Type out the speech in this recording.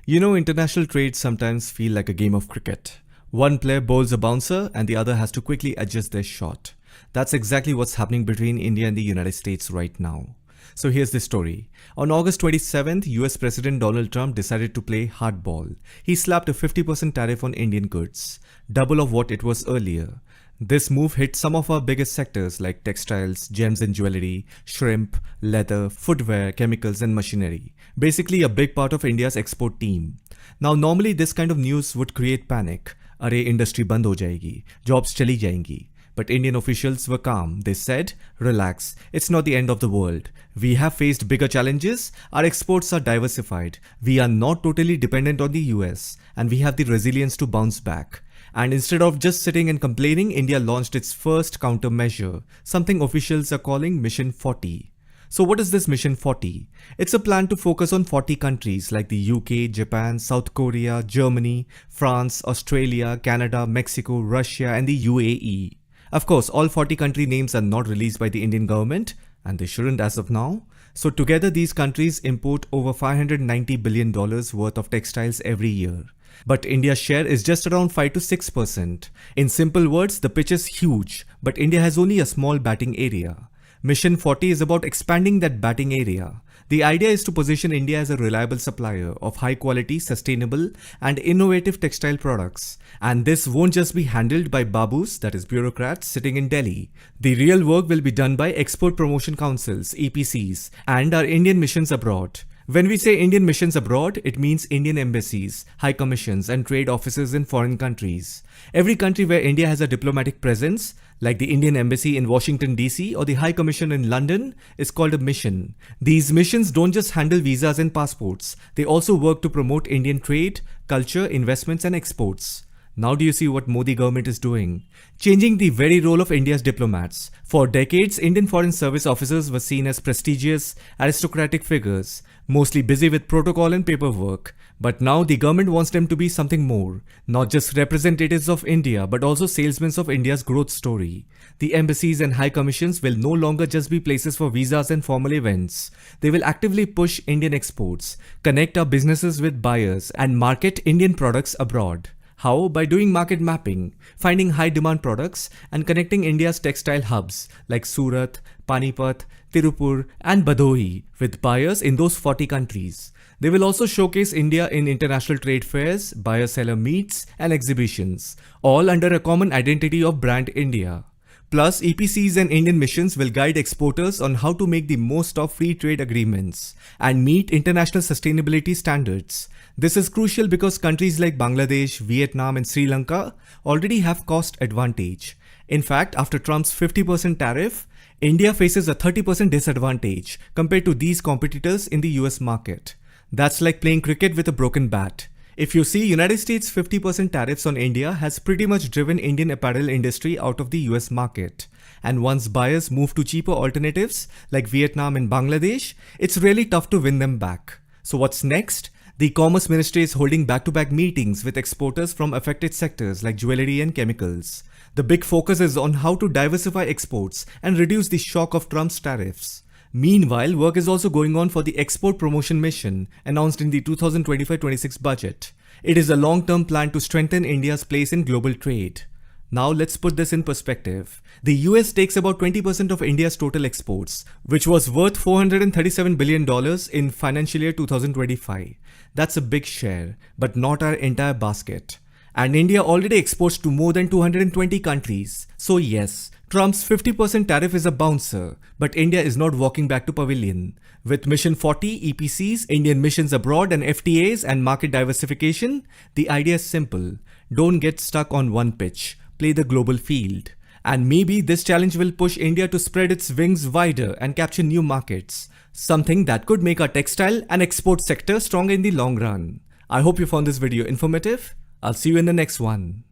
You know, international trade sometimes feel like a game of cricket. One player bowls a bouncer and the other has to quickly adjust their shot. That's exactly what's happening between India and the United States right now. So here's the story. On August 27th, US President Donald Trump decided to play hardball. He slapped a 50% tariff on Indian goods, double of what it was earlier. This move hit some of our biggest sectors like textiles, gems and jewelry, shrimp, leather, footwear, chemicals and machinery. Basically a big part of India's export team. Now normally this kind of news would create panic. Arey industry band ho jayegi, jobs chali jayengi. But Indian officials were calm. They said, relax, it's not the end of the world. We have faced bigger challenges, our exports are diversified, we are not totally dependent on the US, and we have the resilience to bounce back. And instead of just sitting and complaining, India launched its first countermeasure, something officials are calling Mission 40. So what is this Mission 40? It's a plan to focus on 40 countries like the UK, Japan, South Korea, Germany, France, Australia, Canada, Mexico, Russia and the UAE. Of course, all 40 country names are not released by the Indian government, and they shouldn't as of now. So together these countries import over $590 billion worth of textiles every year. But India's share is just around 5 to 6%. In simple words, the pitch is huge, but India has only a small batting area. Mission 40 is about expanding that batting area. The idea is to position India as a reliable supplier of high quality, sustainable and innovative textile products. And this won't just be handled by babus, that is bureaucrats, sitting in Delhi. The real work will be done by Export Promotion Councils, EPCs, and our Indian missions abroad. When we say Indian missions abroad, it means Indian embassies, high commissions and trade offices in foreign countries. Every country where India has a diplomatic presence, like the Indian embassy in Washington DC or the High Commission in London, is called a mission. These missions don't just handle visas and passports, they also work to promote Indian trade, culture, investments and exports. Now do you see what Modi government is doing? Changing the very role of India's diplomats. For decades, Indian Foreign Service officers were seen as prestigious, aristocratic figures, mostly busy with protocol and paperwork. But now the government wants them to be something more. Not just representatives of India, but also salesmen of India's growth story. The embassies and high commissions will no longer just be places for visas and formal events. They will actively push Indian exports, connect our businesses with buyers, and market Indian products abroad. How? By doing market mapping, finding high demand products and connecting India's textile hubs like Surat, Panipat, Tirupur and Bhadoi with buyers in those 40 countries. They will also showcase India in international trade fairs, buyer-seller meets and exhibitions, all under a common identity of brand India. Plus, EPCs and Indian missions will guide exporters on how to make the most of free trade agreements and meet international sustainability standards. This is crucial because countries like Bangladesh, Vietnam and Sri Lanka already have cost advantage. In fact, after Trump's 50% tariff, India faces a 30% disadvantage compared to these competitors in the US market. That's like playing cricket with a broken bat. If you see, United States 50% tariffs on India has pretty much driven Indian apparel industry out of the US market. And once buyers move to cheaper alternatives like Vietnam and Bangladesh, it's really tough to win them back. So what's next? The Commerce Ministry is holding back-to-back meetings with exporters from affected sectors like jewelry and chemicals. The big focus is on how to diversify exports and reduce the shock of Trump's tariffs. Meanwhile, work is also going on for the Export Promotion Mission announced in the 2025-26 budget. It is a long-term plan to strengthen India's place in global trade. Now let's put this in perspective. The US takes about 20% of India's total exports, which was worth $437 billion in financial year 2025. That's a big share, but not our entire basket. And India already exports to more than 220 countries. So yes, Trump's 50% tariff is a bouncer, but India is not walking back to pavilion. With Mission 40, EPCs, Indian missions abroad and FTAs and market diversification, the idea is simple. Don't get stuck on one pitch. Play the global field. And maybe this challenge will push India to spread its wings wider and capture new markets. Something that could make our textile and export sector strong in the long run. I hope you found this video informative. I'll see you in the next one.